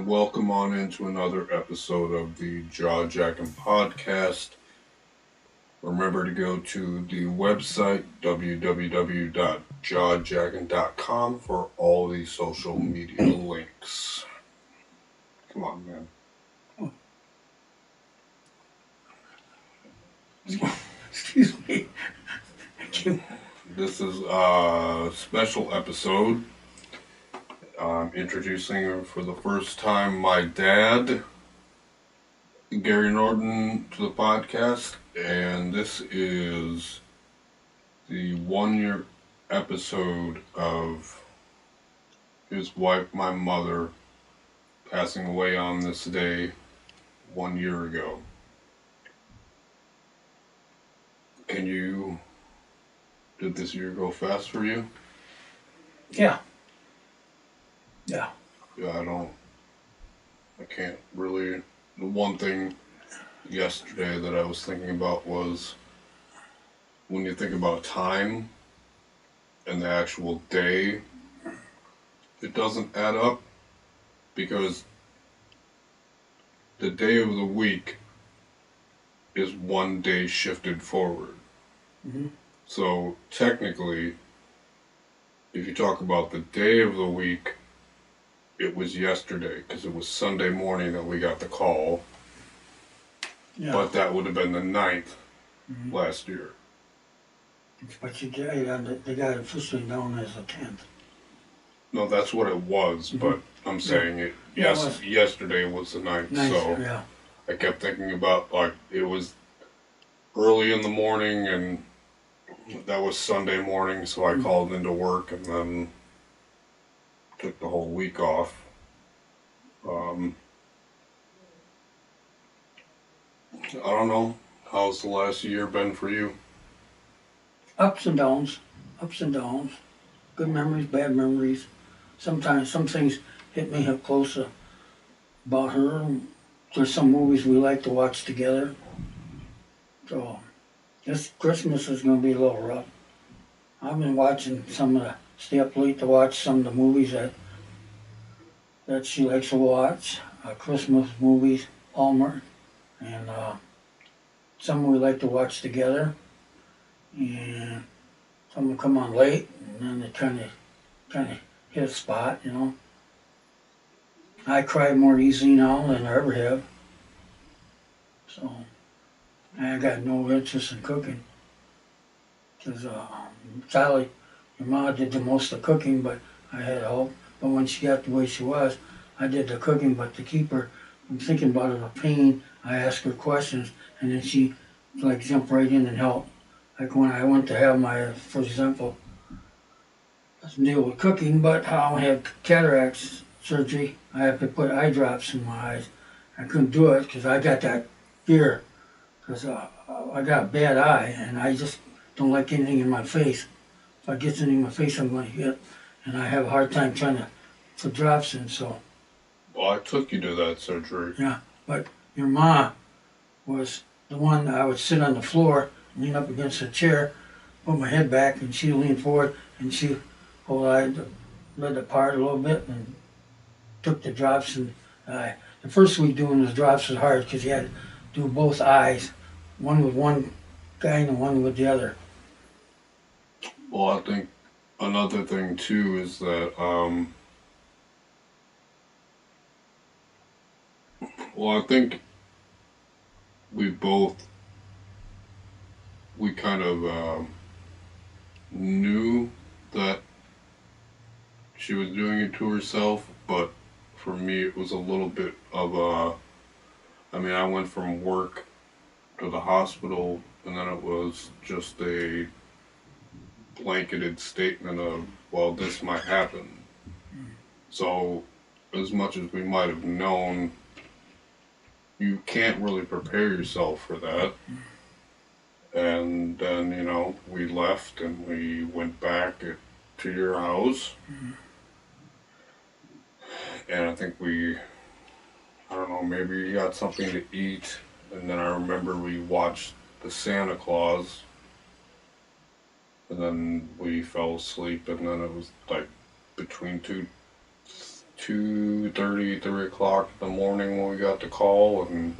welcome on into another episode of the JawJackin'Podcast. Remember to go to the website www.JawJackin.com for all the social media links. Come on, man. Excuse me. This is a special episode. I'm introducing for the first time my dad, Gary Norton, to the podcast, and this is the 1 year episode of his wife, my mother, passing away on this day 1 year ago. Did this year go fast for you? Yeah. Yeah, I can't really. The one thing yesterday that I was thinking about was when you think about time and the actual day, it doesn't add up because the day of the week is one day shifted forward. Mm-hmm. So technically, if you talk about the day of the week, it was yesterday because it was Sunday morning that we got the call. Yeah. But that would have been the 9th last year. But they got it officially known as the 10th. No, that's what it was, but I'm saying yesterday was the 9th. So yeah. I kept thinking about, like, it was early in the morning and that was Sunday morning, so I called into work and then took the whole week off. I don't know. How's the last year been for you? Ups and downs. Good memories, bad memories. Sometimes some things hit me up close about her. There's some movies we like to watch together. So this Christmas is going to be a little rough. I've been watching stay up late to watch some of the movies that she likes to watch. Christmas movies, Hallmark, and some we like to watch together. And some will come on late, and then they kind of hit a spot, you know. I cry more easily now than I ever have. So I got no interest in cooking. Because Sally, your mom did the most of the cooking, but I had help. But when she got the way she was, I did the cooking, but to keep her from thinking about her pain, I asked her questions, and then she like jumped right in and helped. Like when I went to have my, for example, doesn't deal with cooking, but how I had cataract surgery, I have to put eye drops in my eyes. I couldn't do it because I got that fear, because I got a bad eye, and I just don't like anything in my face. If I get something in my face, I'm going to hit, and I have a hard time trying to put drops in, so. Well, I took you to that surgery. Yeah, but your ma was the one I would sit on the floor, lean up against a chair, put my head back, and she'd lean forward, and she I led apart a little bit and took the drops. And the first week doing the drops was hard because you had to do both eyes, one with one guy and one with the other. Well, I think another thing too is that I think we kind of knew that she was doing it to herself, but for me it was a little bit of I went from work to the hospital, and then it was just a blanketed statement of, well, this might happen. So as much as we might have known, you can't really prepare yourself for that. And then, we left and we went back to your house. And I think maybe we got something to eat. And then I remember we watched the Santa Claus. And then we fell asleep, and then it was like between 2:30, 3 o'clock in the morning when we got the call, and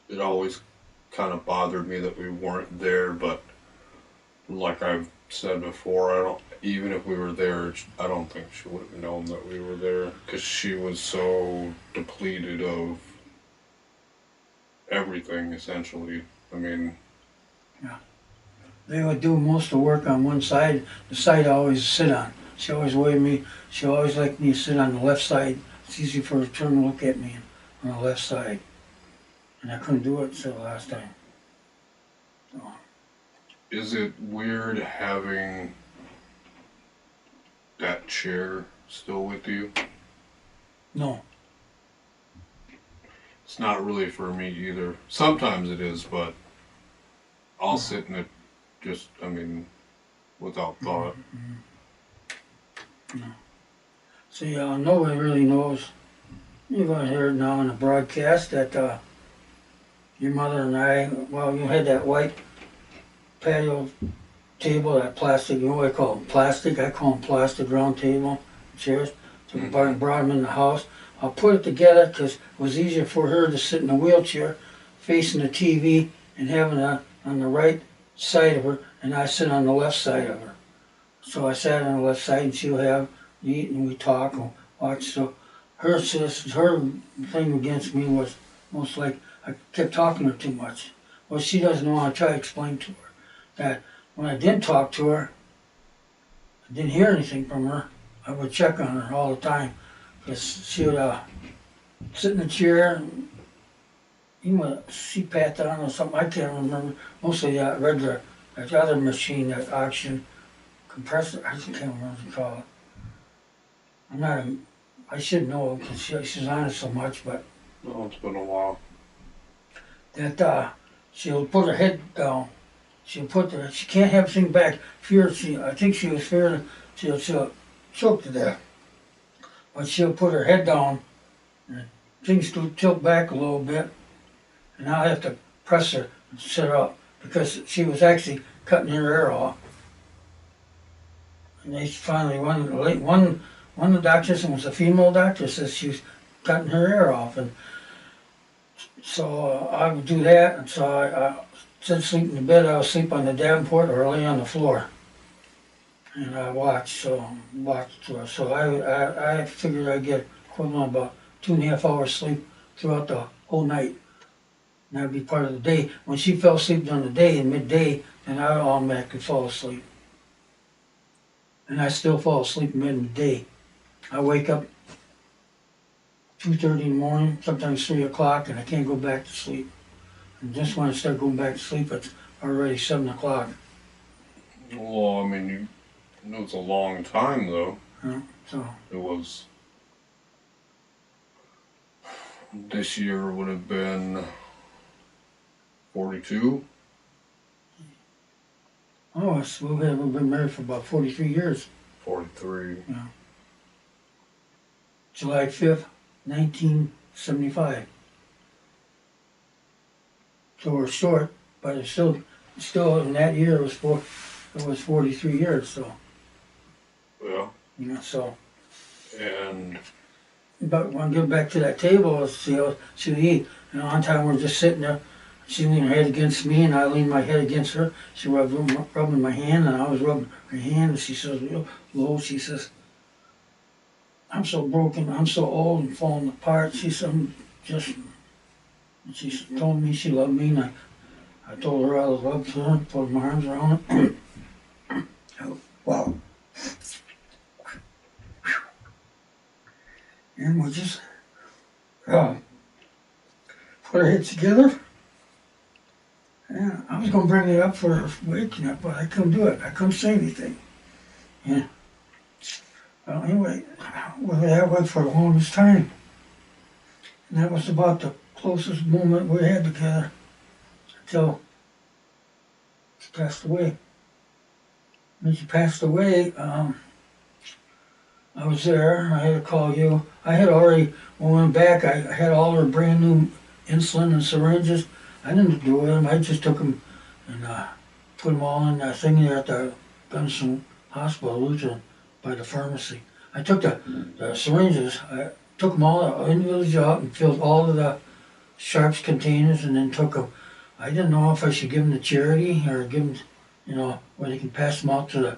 it always kind of bothered me that we weren't there, but like I've said before, I don't, even if we were there, I don't think she would have known that we were there because she was so depleted of everything, essentially. I mean, Yeah. They would do most of the work on one side, the side I always sit on. She always wanted me, she always liked me to sit on the left side. It's easy for her to turn and look at me on the left side. And I couldn't do it until the last time. So, is it weird having that chair still with you? no. It's not really for me either. Sometimes it is, but I'll sit in it just, I mean, without thought. No. See, nobody really knows. You're going to hear it now in the broadcast that your mother and I, well, you had that white patio table, that plastic, you know what I call them? Plastic. I call them plastic round table chairs. So we brought them in the house. I put it together because it was easier for her to sit in a wheelchair facing the TV and having it on the right side of her, and I sit on the left side of her. So I sat on the left side, and she'll have eat and we talk and watch. So her thing against me was most like I kept talking to her too much. Well, she doesn't know how to try to explain to her that when I didn't talk to her, I didn't hear anything from her. I would check on her all the time because she would sit in the chair. And even with a CPAP on or something, I can't remember. Mostly that regular, that other machine, that oxygen compressor, I just can't remember what you call it. I should know because she's on it so much, but Oh, it's been a while. that she'll put her head down. She can't have things back. I think she was fearing she'll choke to death. But she'll put her head down and things do tilt back a little bit. And I'll have to press her and sit her up because she was actually cutting her ear off. And they finally, one of the doctors, and it was a female doctor, says she was cutting her ear off. And so I would do that. And so I instead of sleeping in bed, I would sleep on the davenport or lay on the floor. And I watched to her. So I figured I'd get equivalent about 2.5 hours sleep throughout the whole night. And that'd be part of the day. When she fell asleep during the day, in midday, then I would automatically fall asleep. And I still fall asleep in midday. I wake up 2:30 in the morning, sometimes 3 o'clock, and I can't go back to sleep. And just when I start going back to sleep, it's already 7 o'clock. Well, I mean, it was a long time, though. So It was. This year would have been 42. we've been married for about 43 years. 43. Yeah. July 5th, 1975. So we're short, but it's still in that year it was 43 years. So Yeah. so. And But when I get back to that table, she'd eat. And one time we're just sitting there. She leaned her head against me, and I leaned my head against her. She rubbing my hand, and I was rubbing her hand. And she says, real low, she says, "I'm so broken. I'm so old and falling apart." She said, she told me she loved me, and I told her I loved her, put my arms around her. Wow. And we just put our heads together. Yeah, I was going to bring it up for her waking up, but I couldn't do it. I couldn't say anything. Yeah. Well, anyway, we were that way for the longest time. And that was about the closest moment we had together until she passed away. When she passed away, I was there. I had to call you. I had already, when we went back, I had all her brand new insulin and syringes. I didn't do them. I just took them and put them all in that thing there at the Gunnison Hospital, Lutheran. by the pharmacy. I took the syringes, I took them all individually out and filled all of the sharps containers and then took them. I didn't know if I should give them to charity or give them, where they can pass them out to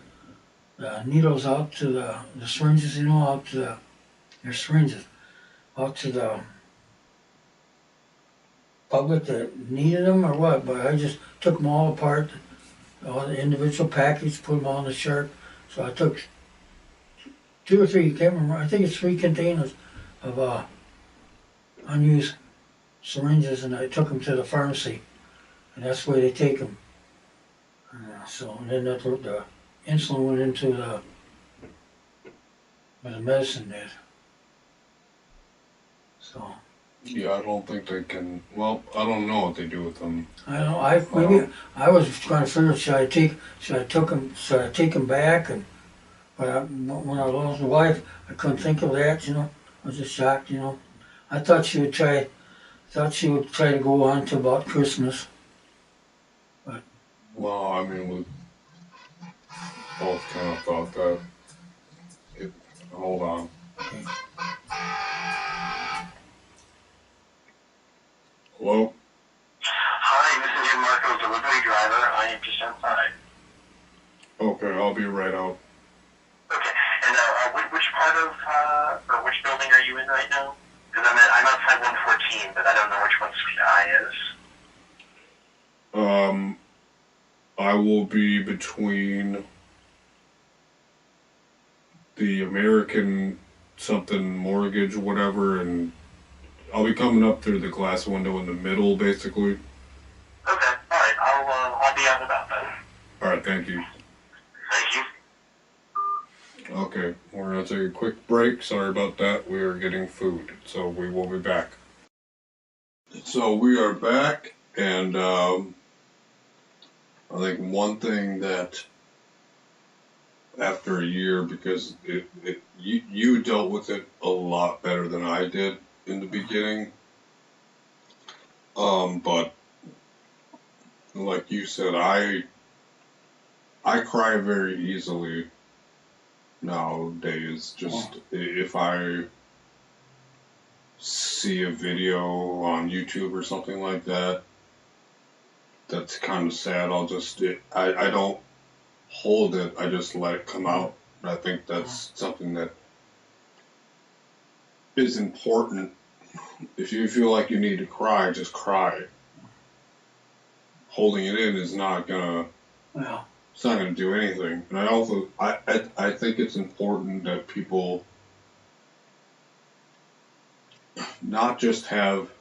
the needles out to the syringes, out to their syringes, out to the public that needed them or what, but I just took them all apart, all the individual packets, put them all in the sharp. So I took 2 or 3, can't remember, I think it's 3 containers of unused syringes, and I took them to the pharmacy, and that's where they take them. So and then the insulin went into where the medicine did. So. Yeah, I don't think they can. Well, I don't know what they do with them. I don't know. I was trying to figure should I take them back, and but when I lost my wife, I couldn't think of that. I was just shocked. I thought she would try to go on to about Christmas. But well, I mean, we both kind of thought that. Hold on. Okay. Hello? Hi, this is your Marco delivery driver. I am just outside. Okay, I'll be right out. Okay, and which part of, or which building are you in right now? Because I'm outside 114, but I don't know which one Suite I is. I will be between the American something mortgage, whatever, and I'll be coming up through the glass window in the middle, basically. Okay, alright, I'll be out about then. Alright, thank you. Thank you. Okay, we're going to take a quick break. Sorry about that. We are getting food, so we will be back. So we are back, and I think one thing that after a year, because you dealt with it a lot better than I did in the beginning, but like you said, I cry very easily nowadays. Just if I see a video on YouTube or something like that that's kind of sad, I don't hold it, I just let it come out. I think that's something that is important. If you feel like you need to cry, just cry. Holding it in is not gonna it's not gonna do anything. And I think it's important that people not just have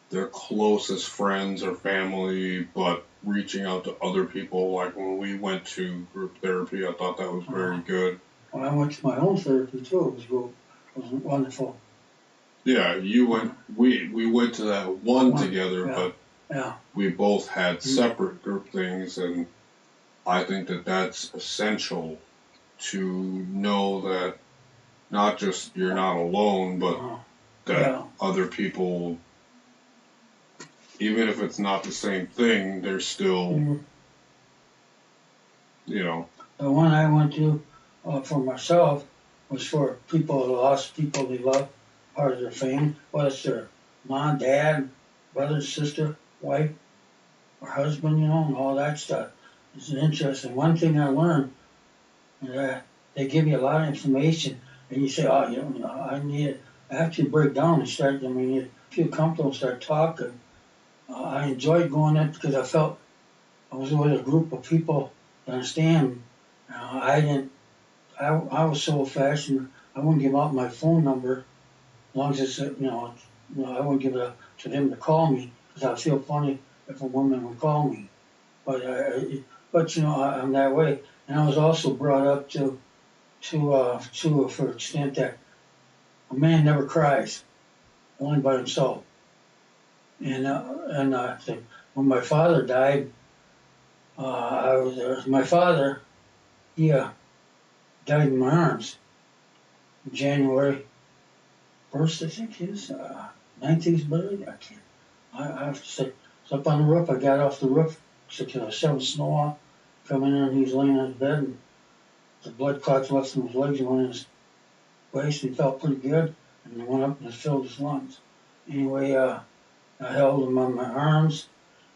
their closest friends or family, but reaching out to other people. Like when we went to group therapy, I thought that was very good. Well, I went to my own therapy too. It was wonderful. Yeah, you went. We went to that one together, but we both had separate group things, and I think that that's essential to know that not just you're not alone, but that other people, even if it's not the same thing, they're still, The one I went to for myself was for people who lost people they love, part of their family, whether it's their mom, dad, brother, sister, wife, or husband, and all that stuff. It's interesting. One thing I learned is that they give you a lot of information, and you say, I need it. After you break down and start, you feel comfortable and start talking. I enjoyed going there because I felt I was with a group of people that understand. I was so old-fashioned, I wouldn't give out my phone number as long as it's, I wouldn't give it to them to call me because I'd feel funny if a woman would call me. But I'm that way. And I was also brought up to for an extent that a man never cries, only by himself. And when my father died, my father, he died in my arms. January 1st, I think his 19th birthday. I have to say, it's up on the roof. I got off the roof, shoveled snow off, come in there, and he was laying on his bed, and the blood clots left in his legs and went in his waist. He felt pretty good, and it went up and it filled his lungs. Anyway, I held him on my arms,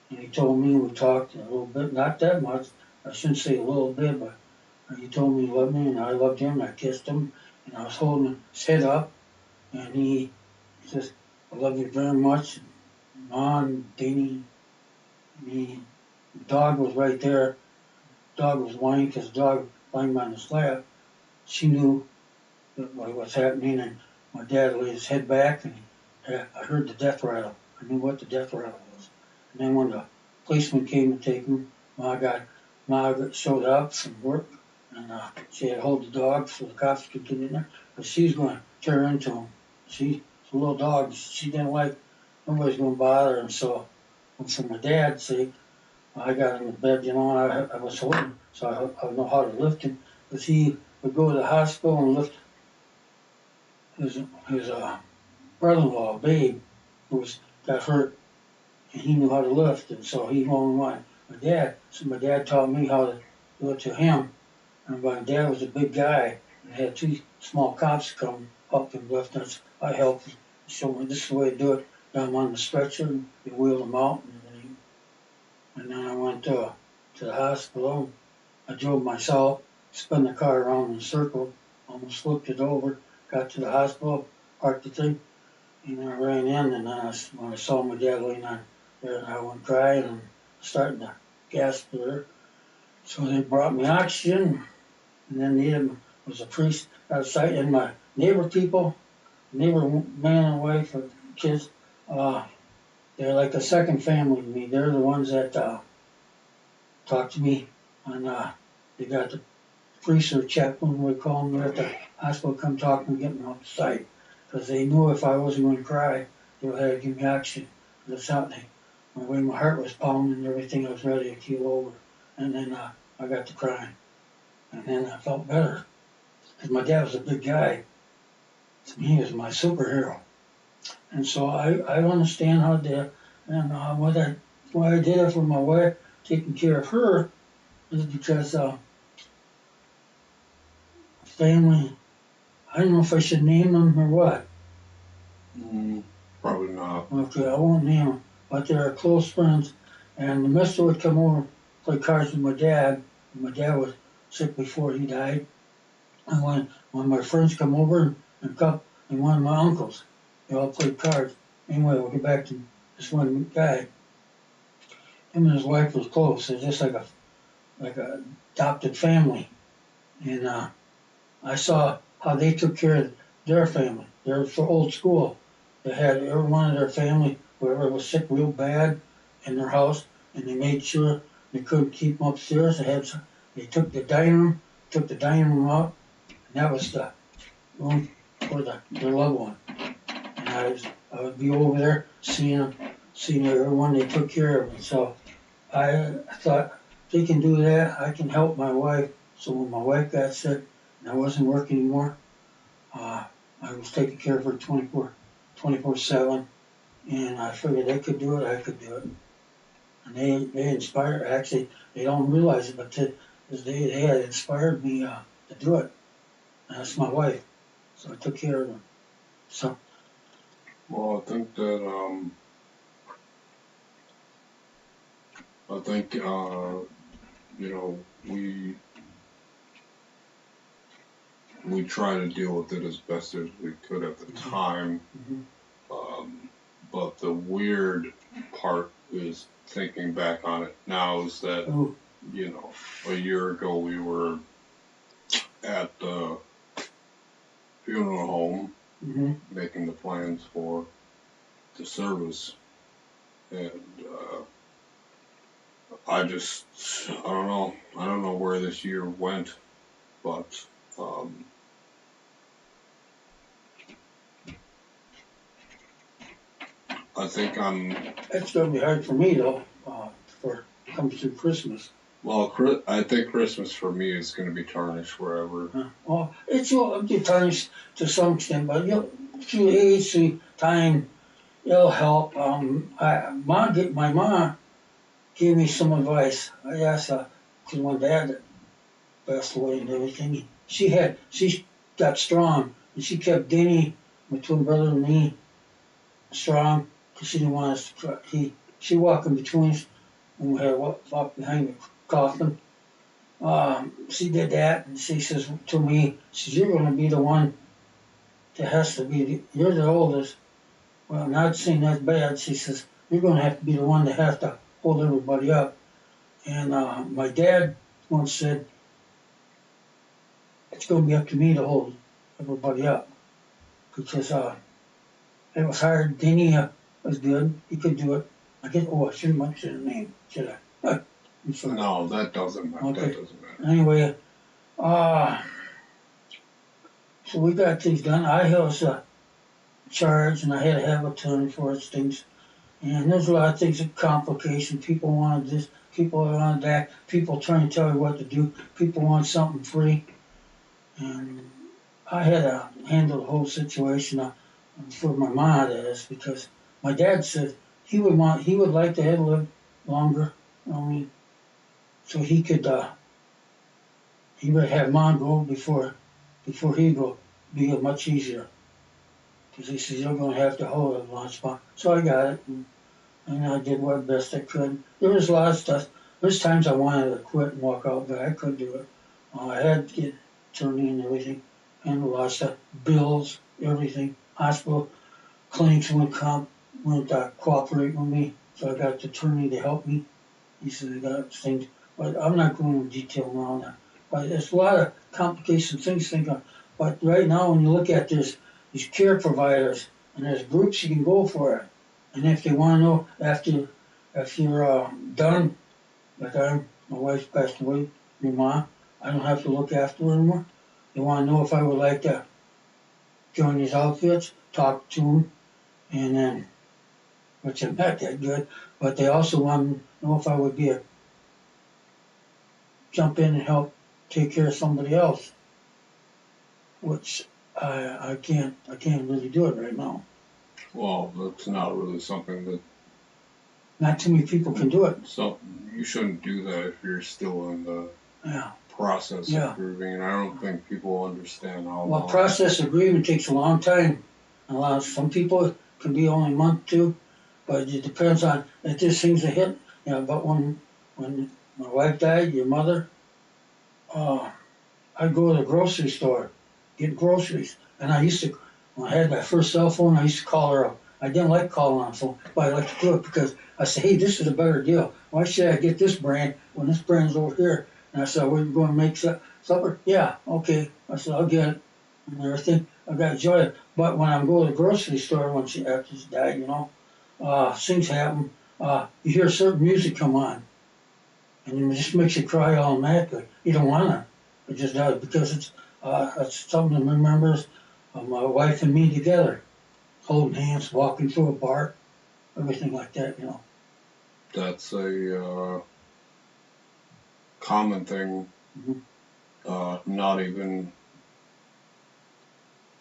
and he told me, we talked a little bit, not that much. I shouldn't say a little bit, but he told me he loved me, and I loved him. I kissed him, and I was holding his head up, and he says, I love you very much. Mom, Danny, me, the dog was right there. The dog was whining because the dog lying on his lap. She knew what was happening, and my dad laid his head back, and I heard the death rattle. I knew what the death rattle was. And then when the policeman came to take him, Ma showed up from work, and she had to hold the dog so the cops could get in there. But she's going to tear into him. She's a little dog. She didn't like nobody's going to bother him. So for my dad's sake, I got him in bed. I was holding him, so I know how to lift him. But he would go to the hospital and lift his brother-in-law, Babe, who got hurt, and he knew how to lift, and so he only wanted my dad. So my dad taught me how to do it to him. And my dad was a big guy, and had two small cops come help him lift us. I helped him, show me this is the way to do it. Got him on the stretcher, and we wheeled him out, and then I went to the hospital. I drove myself, spun the car around in a circle, almost flipped it over, got to the hospital, parked the thing, and I ran in, and then when I saw my dad laying on there, I went crying and starting to gasp there. So they brought me oxygen, and then there was a priest outside, and my neighbor man and wife, and kids, they're like a second family to me. They're the ones that talk to me, and they got the priest or chaplain, we call them, at the hospital, come talk to me, get me off the site, because they knew if I wasn't going to cry, they would have to give me oxygen. That's how the way my heart was pounding and everything, I was ready to keel over. And then I got to crying, and then I felt better, because my dad was a big guy. To me, he was my superhero. And so I understand how to, and why I did it for my wife, taking care of her, is because family, I don't know if I should name them or what. Probably not. Okay, I won't name them, but they're close friends. And the mister would come over, play cards with my dad. My dad was sick before he died. And when my friends come over and one of my uncles, they all played cards. Anyway, we'll get back to this one guy. Him and his wife was close. They're just like a adopted family. And I saw how they took care of their family. They're for old school. They had every one of their family, whoever was sick real bad, in their house, and they made sure they couldn't keep them upstairs. They took the dining room out, and that was the room for their loved one. And I would be over there seeing everyone they took care of. And so I thought, if they can do that, I can help my wife. So when my wife got sick and I wasn't working anymore, I was taking care of her 24/7, and I figured they could do it, I could do it. And they inspired, actually, they don't realize it, but they had inspired me to do it. And that's my wife. So I took care of them. So. Well, I think that, we try to deal with it as best as we could at the time. But the weird part is thinking back on it now is that, a year ago we were at the funeral home making the plans for the service, and I don't know where this year went, but I think It's going to be hard for me though, for comes to Christmas. Well, I think Christmas for me is going to be tarnished wherever. Well, it'll be tarnished to some extent, but through age, through time, it'll help. My mom gave me some advice. I asked her, because when Dad passed away and everything. She got strong, and she kept Denny, my twin brother, and me strong, because she didn't want us to. She walked in between us, and we had to walk behind the coffin. She did that, and she says to me, she says, "You're going to be the one that has to be. You're the oldest." Well, not saying that's bad. She says, "You're going to have to be the one that has to hold everybody up." And my dad once said, "It's going to be up to me to hold everybody up," because it was hard. Denny was good. He could do it. I shouldn't mention his name, should I? I'm sorry. No, that doesn't matter. Okay. That doesn't matter. Anyway, so we got things done. I was charged, and I had to have a attorney for things. And there's a lot of things of complication. People wanted this, people wanted that, people trying to tell you what to do, people want something free. And I had to handle the whole situation for my mom, that is, because my dad said he would like to have lived longer. I mean, so he could, he would have mom go before he go, be much easier. Because he says, "You're going to have to hold it one spot." So I got it, and I did what best I could. There was a lot of stuff. There's times I wanted to quit and walk out, but I couldn't do it. I had to get attorney and everything, and a lot of stuff, bills, everything. Hospital clinics wouldn't cooperate with me, so I got the attorney to help me. He said, "I got things," but I'm not going into detail now on that. But there's a lot of complicated things to think of. But right now, when you look at this, these care providers, and there's groups you can go for it. And if they want to know if you're done, like my wife's passed away, your mom, I don't have to look after her anymore. They want to know if I would like to join these outfits, talk to them, and then, which I'm not that good, but they also want to know if I would jump in and help take care of somebody else, which I can't really do it right now. Well, that's not really something that. Not too many people can do it. So you shouldn't do that if you're still in the process of grieving, and I don't think people understand how long. Well, process of grieving takes a long time. Some people it can be only a month, two, but it depends on if this thing's a hit. But when my wife died, your mother, I'd go to the grocery store, get groceries, and I used to. When I had my first cell phone, I used to call her up. I didn't like calling on the phone, but I like to do it because I said, "Hey, this is a better deal. Why should I get this brand when this brand's over here?" And I said, "We're going to make supper?" "Yeah, okay." I said, "I'll get it." And everything. I got joy. But when I go to the grocery store after she died, things happen. You hear certain music come on, and it just makes you cry automatically. You don't want to. It just does because it's something that remembers my wife and me together. Holding hands, walking through a bar, everything like that, That's a common thing, not even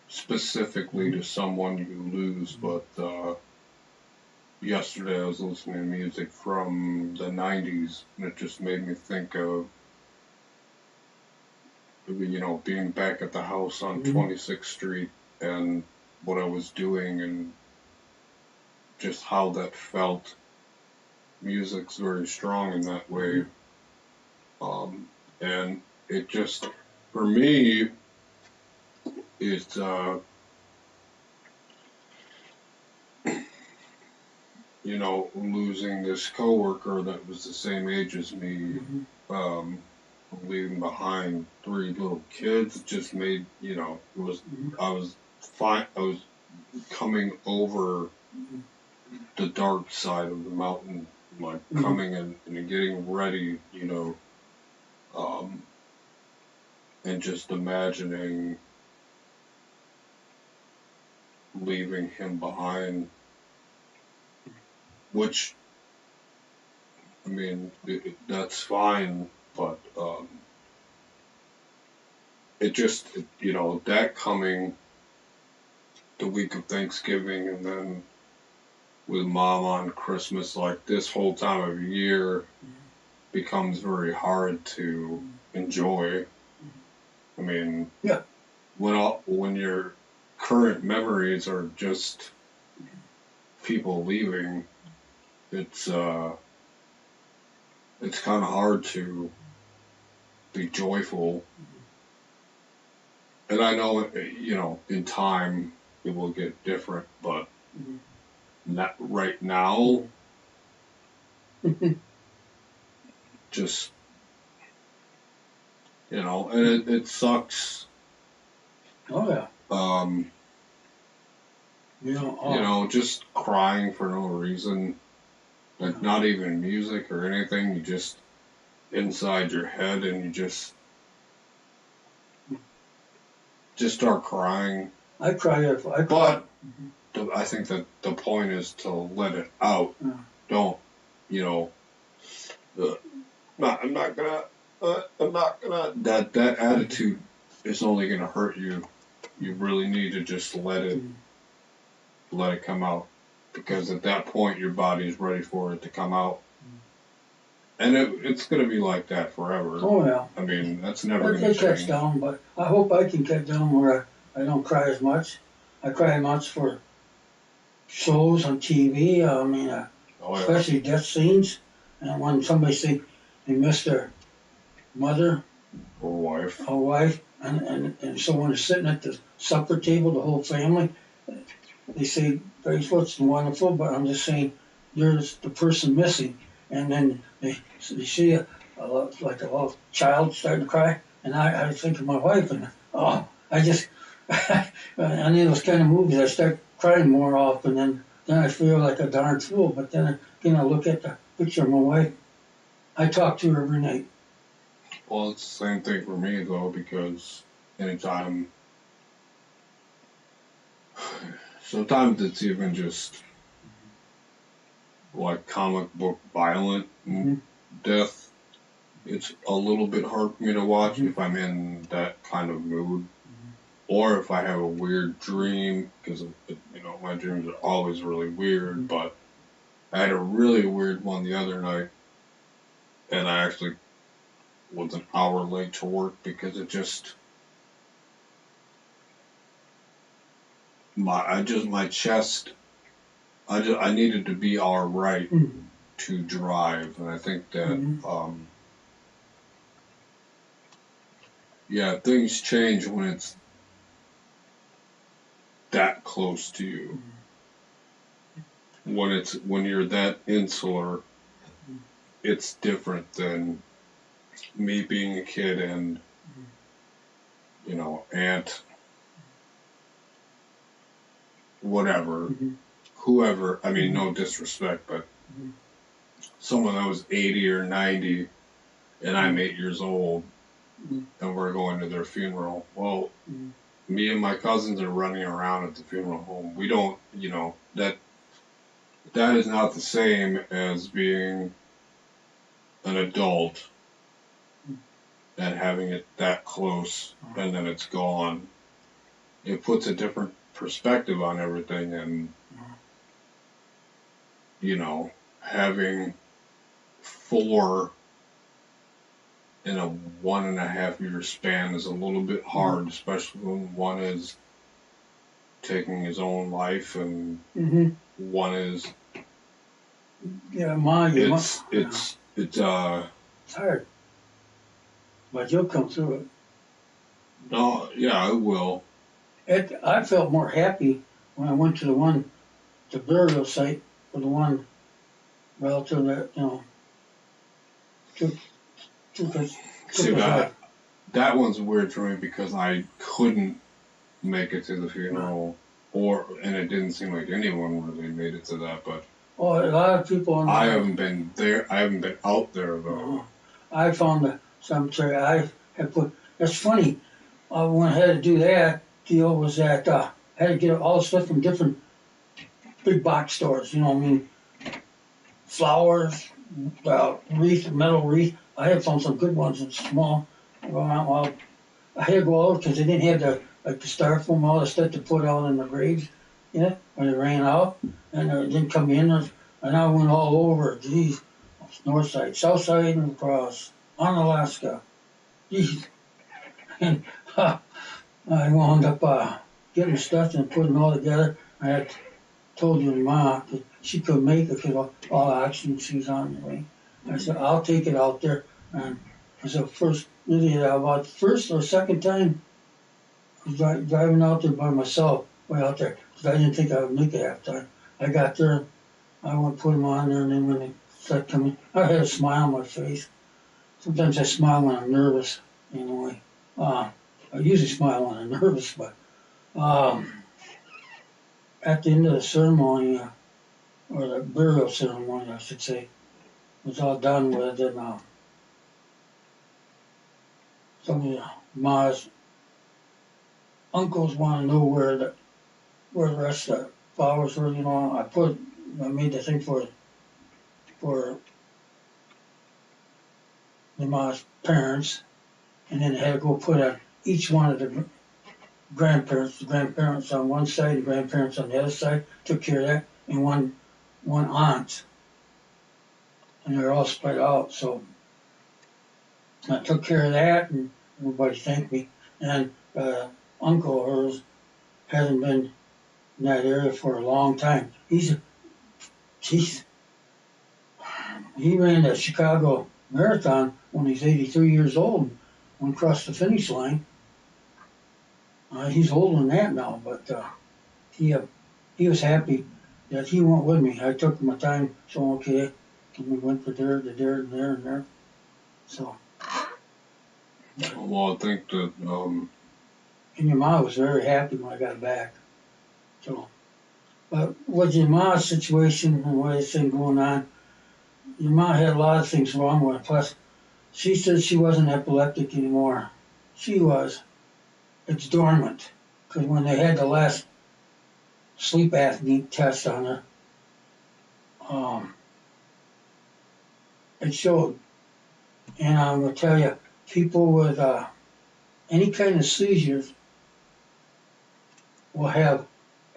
specifically to someone you lose, but yesterday I was listening to music from the 90s, and it just made me think of, being back at the house on 26th Street and what I was doing and just how that felt. Music's very strong in that way. And it just, for me, it's, losing this coworker that was the same age as me, leaving behind 3 little kids, just made, I was fine. I was coming over the dark side of the mountain, like coming in and getting ready, and just imagining leaving him behind, which, I mean, that's fine, but it just, that coming the week of Thanksgiving and then with Mom on Christmas, like this whole time of year becomes very hard to enjoy. I mean, Yeah. when your current memories are just people leaving, it's kind of hard to be joyful. And I know, in time it will get different, but not right now. Just and it sucks. Oh yeah. Just crying for no reason, like not even music or anything. You just inside your head, and you just start crying. I cry. But I think that the point is to let it out. Yeah. Don't, I'm not gonna. That attitude is only gonna hurt you. You really need to just let it come out, because at that point your body is ready for it to come out, and it's gonna be like that forever. Oh yeah. I mean, that's never gonna It cuts change. down, but I hope I can cut down where I don't cry as much. I cry much for shows on TV. I mean, especially death scenes, and when somebody say they miss their mother Or wife, and so when they're sitting at the supper table, the whole family, they say, "Praise what's wonderful," but I'm just saying, there's the person missing, and then they see like a little child starting to cry, and I think of my wife, and I just, I need those kind of movies. I start crying more often, and then I feel like a darn fool. But then again, I look at the picture of my wife. I talk to her every night. Well, it's the same thing for me though, because anytime, sometimes it's even just like comic book violent death. It's a little bit hard for me to watch if I'm in that kind of mood, or if I have a weird dream, because my dreams are always really weird. But I had a really weird one the other night, and I actually was an hour late to work because it just my chest. I needed to be all right to drive, and I think that things change when it's that close to you. When you're that insular, it's different than me being a kid and aunt, whatever, whoever. I mean, no disrespect, but someone that was 80 or 90, and I'm 8 years old, and we're going to their funeral. Well, me and my cousins are running around at the funeral home. We don't, that is not the same as being an adult and having it that close, and then it's gone. It puts a different perspective on everything, and having 4 in a 1.5 year span is a little bit hard, especially when one is taking his own life and one is. It's hard, but you'll come through it. No, yeah, I will. I felt more happy when I went to the burial site for the one relative that took his life. That one's weird for me because I couldn't make it to the funeral, and it didn't seem like anyone really made it to that. But a lot of people. I haven't been there. I haven't been out there though. I found the cemetery. I had put. It's funny. When I had to do that deal was that I had to get all the stuff from different big box stores. Flowers, wreath, metal wreath. I had found some good ones and small. I had to go out because they didn't have the styrofoam, all the stuff to put out in the graves. When they ran out and it didn't come in, and I went all over. Geez, north side, south side, and across on Alaska. Geez. And I wound up getting stuff and putting it all together. I had told your ma that she could make it because all the oxygen she's on the way. I said, I'll take it out there. And it was the first, really about first or second time I was driving out there by myself, way out there, because I didn't think I would make it half time. I got there, I went put them on there, and then when they started coming, I had a smile on my face. Sometimes I smile when I'm nervous, anyway. I usually smile when I'm nervous, but at the end of the ceremony, or the burial ceremony, I should say, was all done with, and some of the ma's uncles want to know where the rest of the flowers were. You know, I made the thing for the ma's parents, and then I had to go put on each one of the grandparents. The grandparents on one side, the grandparents on the other side. Took care of that, and one aunt, and they're all spread out. So I took care of that, and everybody thanked me. And uncle of hers hasn't been in that area for a long time. He ran the Chicago Marathon when he's 83 years old and went across the finish line. He's older than that now, but he was happy that he went with me. I took my time, so okay, and we went to there, and there. So. Well, I think that And your mom was very happy when I got back. So, but with your mom's situation and what this thing going on, your mom had a lot of things wrong with her. Plus, she said she wasn't epileptic anymore. She was. It's dormant. Because when they had the last sleep apnea test on her, it showed. And I'm going to tell you, people with any kind of seizures will have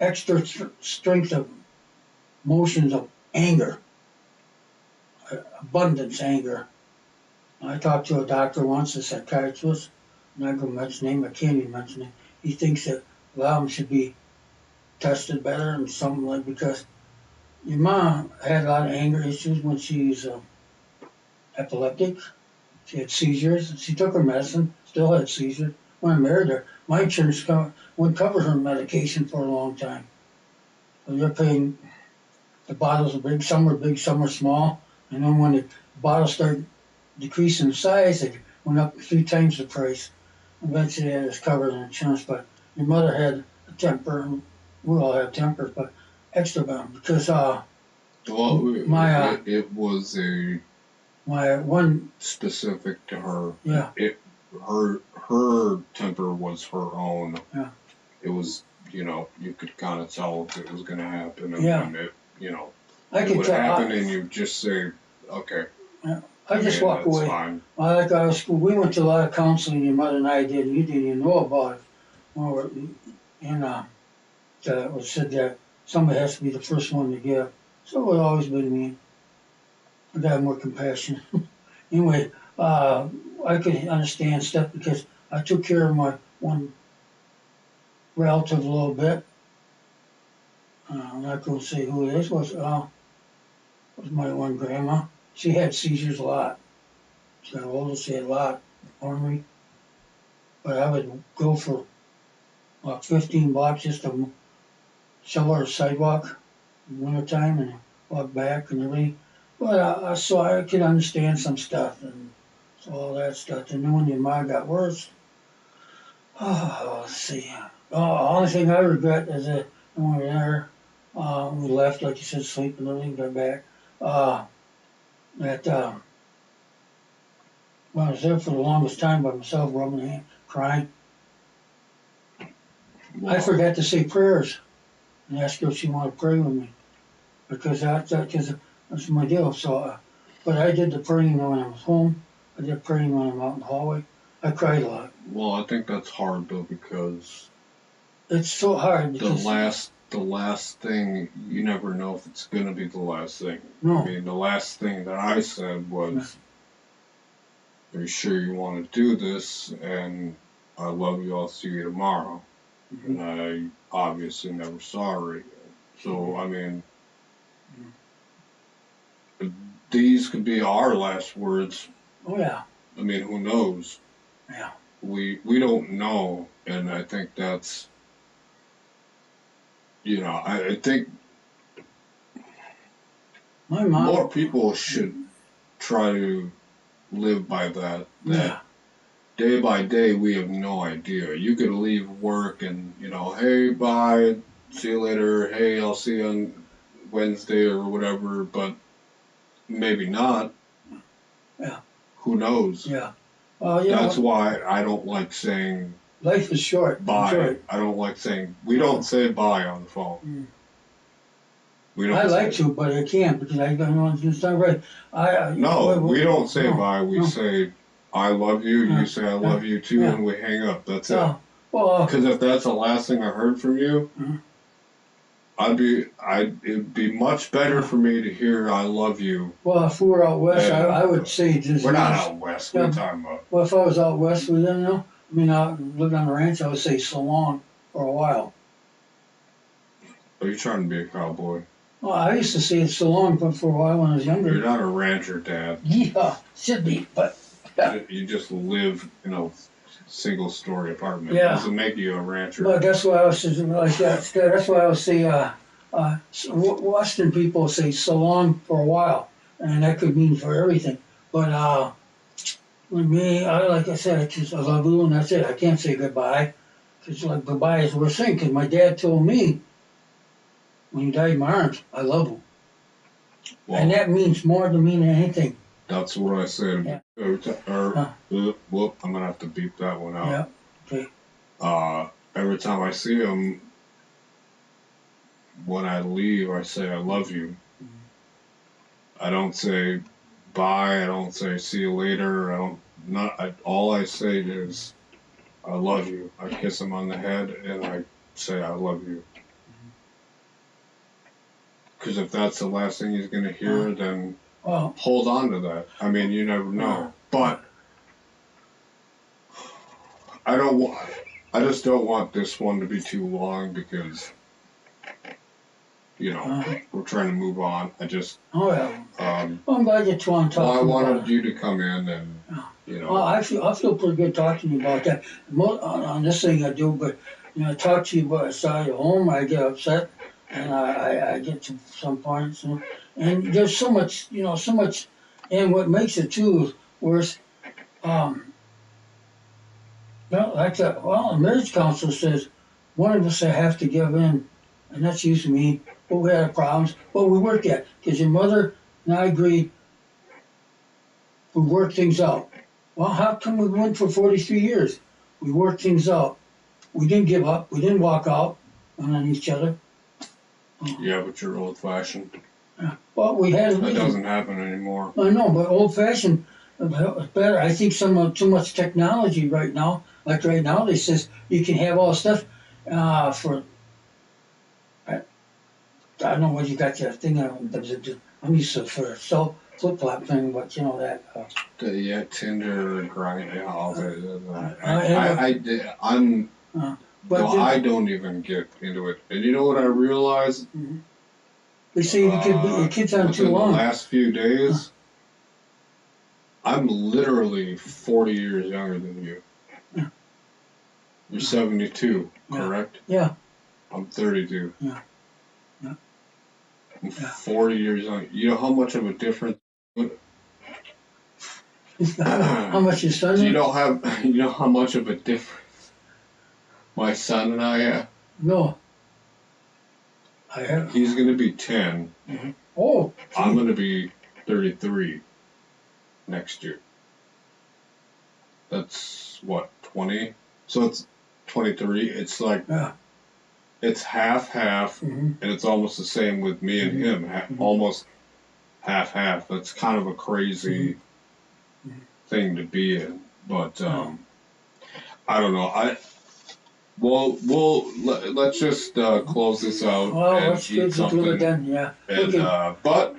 extra strength of motions of anger, abundance anger. I talked to a doctor once, a psychiatrist, I'm not going to mention his name, I can't even mention it. He thinks that a lot of them should be tested better and something like, because your mom had a lot of anger issues when she was epileptic. She had seizures. She took her medicine, still had seizures. When I married her, my insurance wouldn't cover her medication for a long time. So you're paying, the bottles are big, some were small. And then when the bottles started decreasing in size, they went up 3 times the price. Eventually it was covered in insurance, but your mother had a temper, and we all have tempers, but extra bad because it was my one specific to her. Yeah. Her temper was her own. Yeah. It was, you could kind of tell if it was going to happen, and Yeah. when it, it would happen, and you just say, okay. Yeah. I just walk away. Fine. I like out of school. We went to a lot of counseling. Your mother and I did. And you didn't even know about it. And it was said that somebody has to be the first one to give. So it would always been me. I got more compassion. Anyway, I could understand stuff because I took care of my one relative a little bit. I'm not going to say who it is. Was my one grandma. She had seizures a lot. She got older, she had a lot, ornery. But I would go for about 15 blocks just to shovel her sidewalk in the wintertime and walk back and everything. But so I could understand some stuff and so all that stuff. And then when your mom got worse, let's see. The only thing I regret is that when we were there, we left, like you said, sleep and everything, got back. When I was there for the longest time by myself, rubbing my hand, crying, I forgot to say prayers and ask her if she wanted to pray with me because that's my deal. So, but I did the praying when I was home. I did praying when I'm out in the hallway. I cried a lot. Well, I think that's hard though because it's so hard. Because the last thing, you never know if it's going to be the last thing. No. I mean, the last thing that I said was, are you sure you want to do this? And I love you, I'll see you tomorrow. Mm-hmm. And I obviously never saw her again. So, I mean, these could be our last words. Oh, yeah. I mean, who knows? Yeah. We don't know, and I think that's, you know, I think My mom. more people should try to live by that. Yeah. Day by day, we have no idea. You could leave work and, you know, hey, bye, see you later, hey, I'll see you on Wednesday or whatever, but maybe not. Yeah. Who knows? Yeah. That's why I don't like saying life is short. bye. I don't like saying, we don't say bye on the phone. Mm. We don't I like to, but I can't because I don't know it's not right. We don't say bye. We say, I love you. You say, I love you too, and we hang up. That's it. Well, because if that's the last thing I heard from you, it'd be much better for me to hear I love you. Well, if we were out west, I would say just. We're not out west. What are you talking about? Well, if I was out west, we didn't know. I mean, I lived on the ranch. I would say so long for a while. Are you trying to be a cowboy? Well, I used to say it so long, but for a while when I was younger. You're not a rancher, Dad. Yeah, should be, but. Yeah. You just live in a single-story apartment. Yeah. Doesn't make you a rancher. But that's why I was like that. That's why I would say, Western people say so long for a while, and that could mean for everything. But with me, like I said, I love you, and that's it. I can't say goodbye. Because like goodbye is worth saying. Because my dad told me when he died in my arms, I love you, and that means more to me than anything. That's what I said. Yeah. Whoop! I'm gonna have to beep that one out. Yeah. Okay. Every time I see him, when I leave, I say I love you. I don't say bye. I don't say see you later. All I say is I love you. I kiss him on the head and I say I love you. Because if that's the last thing he's gonna hear, then hold on to that. I mean, you never know. But I just don't want this one to be too long because, you know, we're trying to move on. I just. I'm glad you want to talk. Well, I wanted you to come in and, you know. Well, I feel pretty good talking to you about that. On this thing I do, but, you know, I talk to you about inside at home, I get upset, and I get to some points, and there's so much, and what makes it too worse, the marriage counselor says one of us have to give in, and that's usually me, but we had problems, but we worked at it, because your mother and I agreed we worked things out. Well, how come we went for 43 years? We worked things out. We didn't give up. We didn't walk out on each other. Yeah, but you're old-fashioned. Well, we had a reason. That doesn't happen anymore. I know, but old-fashioned is better. I think too much technology right now. Like right now, they says you can have all the stuff for. I don't know what you got your thing. I'm used to for flip-flop thing, but you know that. Tinder, Grind, all that. I don't even get into it. And you know what I realized? Mm-hmm. They say you could be your kids on too long. The last few days, I'm literally 40 years younger than you. Yeah. You're 72, correct? Yeah. I'm 32. Yeah. I'm 40 years young. You know how much of a difference? How much your son? You know how much of a difference my son and I have? No. I have. He's going to be 10. Mm-hmm. Oh. Gee. I'm going to be 33 next year. That's what, 20? So it's 23. It's like, it's half, and it's almost the same with me and him. Almost half. That's kind of a crazy thing to be in. But I don't know. Let's just close this out and eat something. Then, yeah. And okay.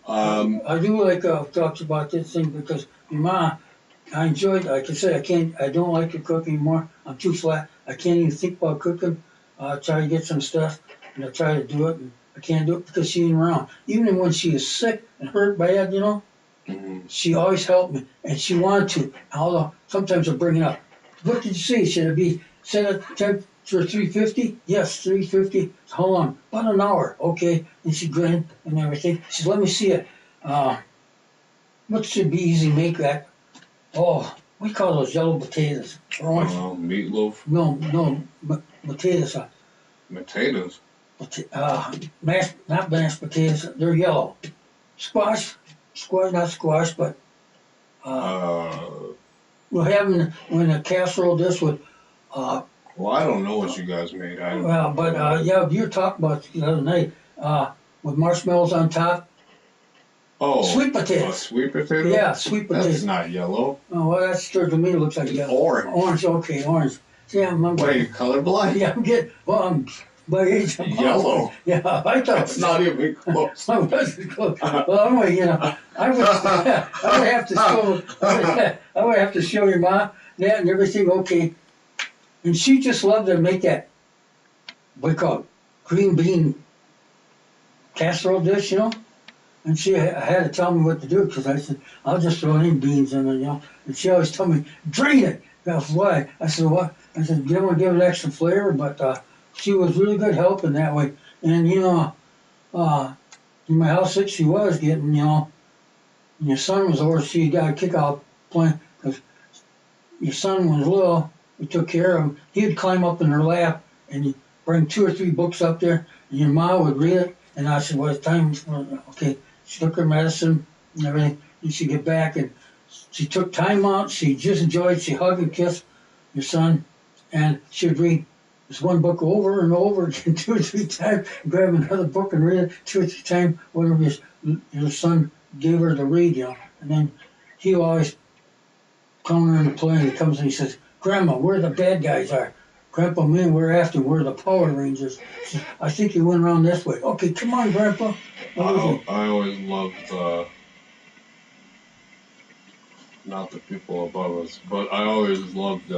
I do like talk about this thing because your ma I enjoyed, like I said, I don't like to cook anymore. I'm too flat. I can't even think about cooking. I try to get some stuff, and I try to do it, and I can't do it because she ain't around. Even when she is sick and hurt bad, she always helped me, and she wanted to. Although sometimes I bring it up. What did you say? Should it be set a temperature 350? Yes, 350. How long? About an hour. Okay. And she grinned and everything. She said, let me see it. What should be easy to make that? Oh, we call those yellow potatoes. Orange. Meatloaf. No, potatoes. Potatoes. Not mashed potatoes. They're yellow. Squash, not squash, but we're having in a casserole dish with. Well, I don't know what you guys made. Yeah, you were talking about the other night with marshmallows on top. Oh, sweet potatoes. Sweet potato? Yeah, sweet potatoes. That's not yellow. Oh, well, that's to me it looks like yellow. Orange. Okay, orange. See, I'm Why are you colorblind? Yeah, I'm getting. Well, I'm by age. I'm Yellow. Yeah, I thought That's not even close. I wasn't close. Well, anyway, I would have to show. I would have to show your mom that and everything. Okay, and she just loved to make that. What do you call it? Green bean casserole dish, And she had to tell me what to do because I said, I'll just throw any beans in it, And she always told me, drain it. That's why. I said, what? I said, you want to give it extra flavor, but she was really good help in that way. And, in my house that she was getting, and your son was over, she got a kick out playing because your son was little. We took care of him. He'd climb up in her lap and he'd bring 2 or 3 books up there, and your mom would read it. And I said, well, it's time for, okay. She took her medicine and everything, and she'd get back, and she took time out. She just enjoyed. She hugged and kissed your son, and she'd read this one book over and over again 2 or 3 times, and grab another book and read it 2 or 3 times, whatever your son gave her to read, And then he always come in to play, and he comes and he says, Grandma, where the bad guys are. Grandpa, me and we're after, we're the Power Rangers. Says, I think you went around this way. Okay, come on, Grandpa. I always loved not the people above us, but I always loved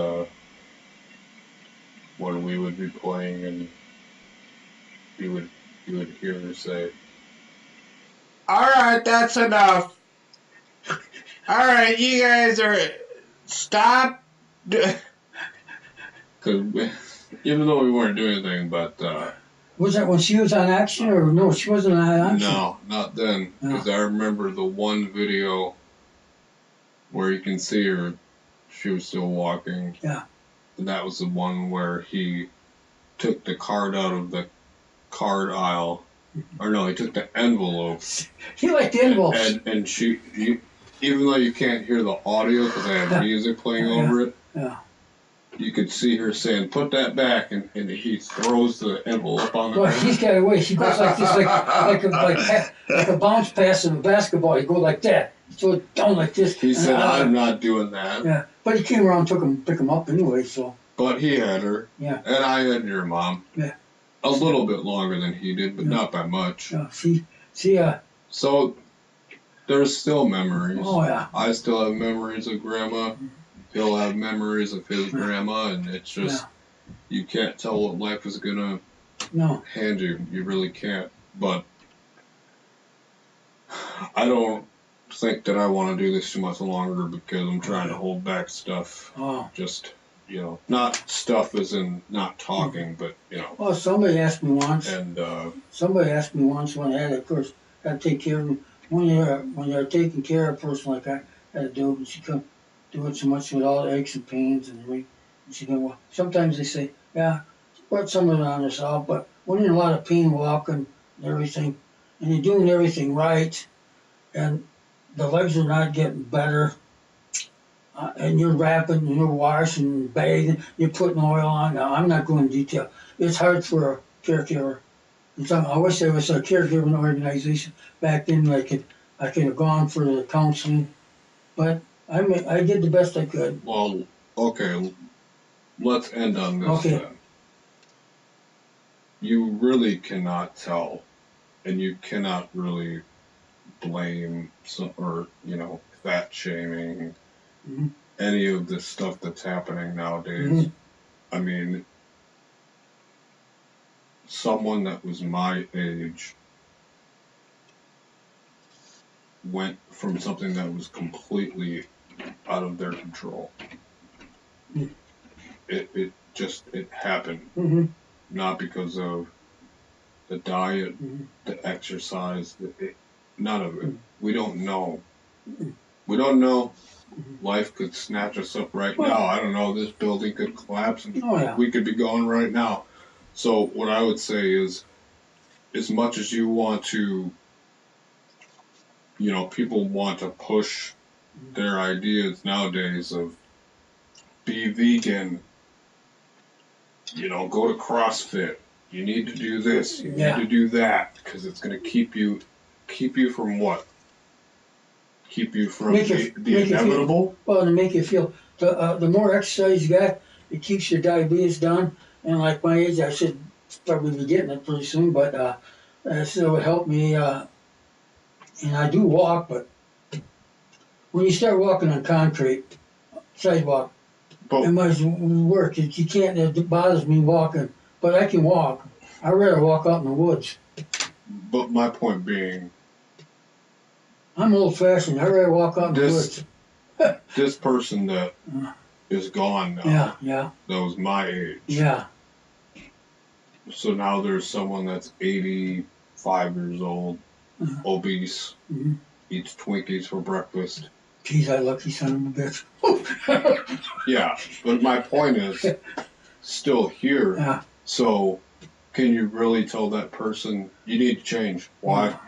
when we would be playing and you would hear her say, "All right, that's enough. All right, you guys are stop." Because even though we weren't doing anything, but was that when she was on action, or no? She wasn't on action. No, not then. Because I remember the one video where you can see her. She was still walking. Yeah. And that was the one where he took the card out of the card aisle. Or no, he took the envelope. He liked the envelopes. And even though you can't hear the audio because I have music playing over it. Yeah. You could see her saying, "Put that back," and he throws the envelope on the ground. Well, he's got away. He goes like this, like a bounce pass in a basketball. He goes like that. He throws it down like this. He said, "I'm not doing that." Yeah, but he came around, and pick him up anyway. So. But he had her. Yeah. And I had your mom. Yeah. A little bit longer than he did, but not by much. Yeah. So there's still memories. Oh yeah. I still have memories of Grandma. He'll have memories of his grandma, and it's just, you can't tell what life is going to hand you. You really can't. But I don't think that I want to do this too much longer because I'm trying to hold back stuff. Oh. Just, not stuff as in not talking, but, Well, somebody asked me once. And, when I had, of course, got to take care of them. When you're taking care of a person like I had to do, and she couldn't do it so much with all the aches and pains and everything. And she goes, well, sometimes they say, yeah, put some of it on yourself, but when you're in a lot of pain walking and everything, and you're doing everything right, and the legs are not getting better, and you're wrapping, and you're washing, bathing, you're putting oil on. Now, I'm not going into detail. It's hard for a caregiver. I wish there was a caregiving organization back then I could have gone for the counseling, but I did the best I could. Well, okay, let's end on this then. You really cannot tell, and you cannot really blame fat shaming any of this stuff that's happening nowadays. I mean, someone that was my age went from something that was completely out of their control. It happened. Not because of the diet, the exercise, none of it. We don't know. We don't know. Life could snatch us up right now. I don't know. This building could collapse and we could be gone right now. So what I would say is, as much as you want to, people want to push their ideas nowadays of be vegan, go to CrossFit. You need to do this. You need to do that because it's going to keep you from what? Keep you from the inevitable? To make you feel, the more exercise you got, it keeps your diabetes down. And like my age, I should probably be getting it pretty soon, but it would help me. And I do walk, but when you start walking on concrete, sidewalk, it might work. You can't, it bothers me walking, but I can walk. I'd rather walk out in the woods. But my point being, I'm old-fashioned. I'd rather walk out in the woods. This person that is gone now, that was my age. Yeah. So now there's someone that's 85 years old, obese, eats Twinkies for breakfast. Geez, I lucky son of a bitch. Yeah, but my point is still here. Yeah. So can you really tell that person you need to change? Why?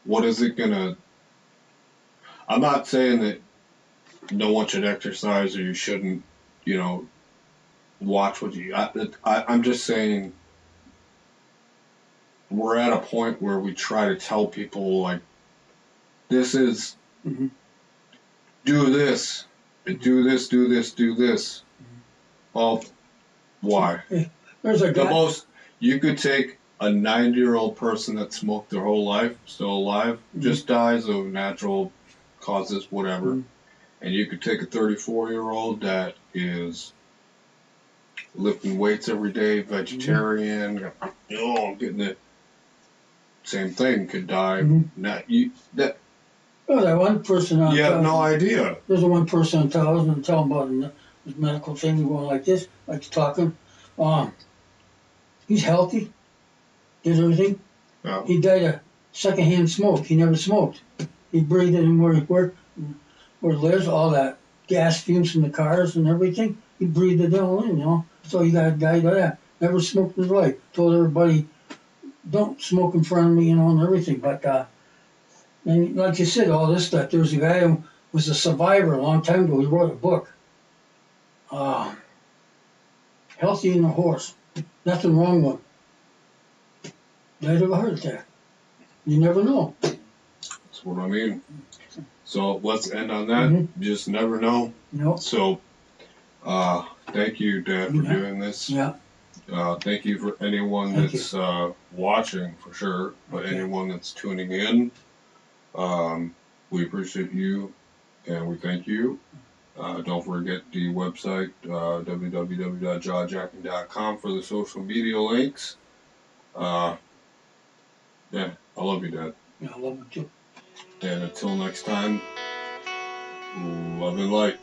What is it gonna? I'm not saying that no one should exercise or you shouldn't, watch what you. I'm just saying we're at a point where we try to tell people like, this is, do this, do this, do this, do this. Well, why? There's a guy. You could take a 90-year-old person that smoked their whole life, still alive, just dies of natural causes, whatever. And you could take a 34-year-old that is lifting weights every day, vegetarian, getting it. Same thing, could die. That one person on you have no idea. There's a one person on television telling about his medical thing going like this, like he's talking. He's healthy, did everything. Yeah. He died of secondhand smoke. He never smoked. He breathed in where he worked, where he lives, all that gas fumes from the cars and everything. He breathed it all in, So you got a guy like that. Never smoked in his life. Told everybody, don't smoke in front of me, and everything. But, and like you said, all this stuff, there was a guy who was a survivor a long time ago. He wrote a book. Healthy in a horse. Nothing wrong with him. Died of a heart attack. You never know. That's what I mean. So let's end on that. You just never know. Nope. So, thank you, Dad, for doing this. Yeah. Thank you for anyone that's watching, for sure, but anyone that's tuning in. We appreciate you, and we thank you. Don't forget the website, www.JawJackin'Podcast for the social media links. I love you, Dad. Yeah, I love you too. And until next time, love and light.